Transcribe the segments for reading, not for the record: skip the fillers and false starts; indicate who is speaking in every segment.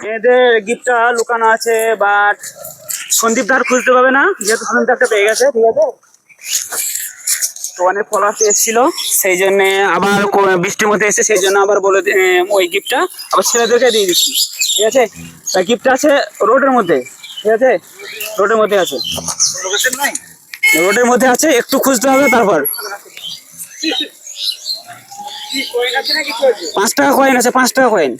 Speaker 1: মেয়েদের গিফটটা লুকানো আছে, বাট সন্দীপ ধার খুঁজতে পাবে না, যেহেতু সন্দীপ ধারটা পেয়ে গেছে। ঠিক আছে, তো অনেক ফলোয়ার্স এসেছিল, সেই জন্য আবার বৃষ্টির মধ্যে এসে সেই জন্য আবার বলে ওই গিফটটা আবার ছেলেদেরকে দিয়ে দিচ্ছি। ঠিক আছে, তাই গিফটটা আছে রোডের মধ্যে। ঠিক আছে, রোডের মধ্যে আছে, রোডের মধ্যে আছে, একটু খুঁজতে হবে। তারপর 5 টাকা কয়েন আছে, 5 টাকা কয়েন।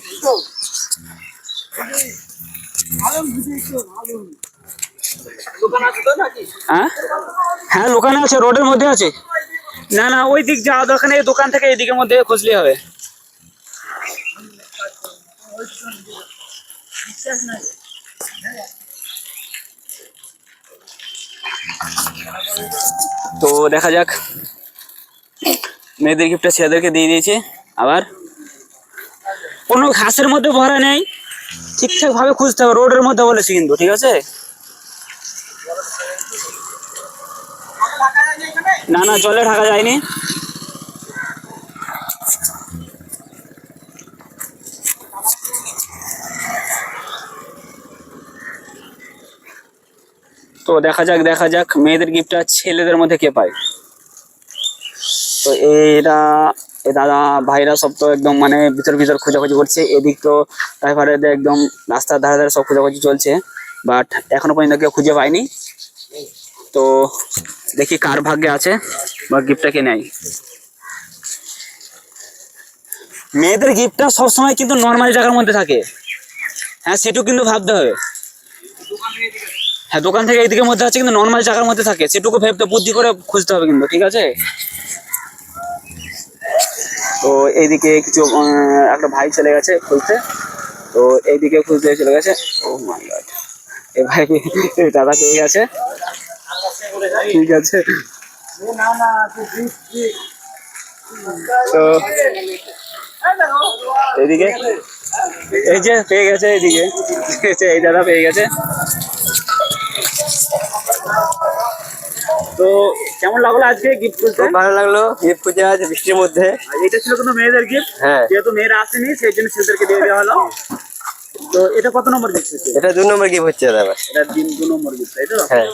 Speaker 1: হ্যাঁ হ্যাঁ, দোকানে আছে, রোডের মধ্যে আছে। না না, ওই দিক যাওয়া দরকার নেই, দোকান থেকে এই দিকের মধ্যে খুঁজলে হবে। তো দেখা যাক, মেয়েদের গিফটটা ছেলেদেরকে দিয়ে দিয়েছে। আবার কোনো ঘাসের মধ্যে ভরা নেই, ঠিকঠাক ভাবে খুঁজতে হবে, রোডের মধ্যে বলেছি কিন্তু। ঠিক আছে, না না, জলে ঢাকা যায়নি। তো দেখা যাক, দেখা যাক মেয়েদের গিফটটা ছেলেদের মধ্যে কে পায়। তো এরা দাদা ভাইরা সব তো একদম মানে ভিতর ভিতর খোঁজাখুঁজি করছে। এদিক তো ড্রাইভারের একদম রাস্তার ধারে ধারে সব খোঁজাখুঁজি চলছে, বাট এখনো পর্যন্ত কেউ খুঁজে পায়নি। তো দেখি কার ভাগ্যে আছে বা গিফটটা কে নেয়। মেয়েদের গিফটটা সবসময় কিন্তু নর্মাল জায়গার মধ্যে থাকে। হ্যাঁ, সেটুকু কিন্তু ভাবতে হবে। হ্যাঁ, দোকান থেকে এইদিকের মধ্যে আছে, কিন্তু নর্মাল জায়গার মধ্যে থাকে, সেটুকু ভেবে বুদ্ধি করে খুঁজতে হবে কিন্তু। ঠিক আছে, তো এইদিকে কিছু একটা ভাই চলে গেছে খুঁজতে, তো এইদিকে খুঁজতে চলে গেছে। ও মাই গড, এ ভাই দাদা পেয়ে গেছে। ঠিক আছে, তো এইদিকে এই যে পেয়ে গেছে, এইদিকে এই দাদা পেয়ে গেছে। তো কেমন লাগলো আজকে গিফট খুঁজতে?
Speaker 2: ভালো লাগলো, গিফট খুঁজে আছে বৃষ্টির মধ্যে।
Speaker 1: এটা ছিল কিন্তু মেয়েদের গিফট,
Speaker 2: হ্যাঁ,
Speaker 1: যেহেতু মেয়েরা আসেনি সেই জন্য ছেলেদেরকে দিয়ে দেওয়া হলো। তো এটা কত নম্বর গিফট হচ্ছে?
Speaker 2: এটা 2 নম্বর গিফট হচ্ছে দাদা।
Speaker 1: এটা 2 নম্বর গিফট, তাই তো?
Speaker 2: হ্যাঁ,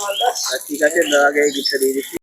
Speaker 1: ঠিক আছে, আগে গিফটটা দিয়ে দিচ্ছি।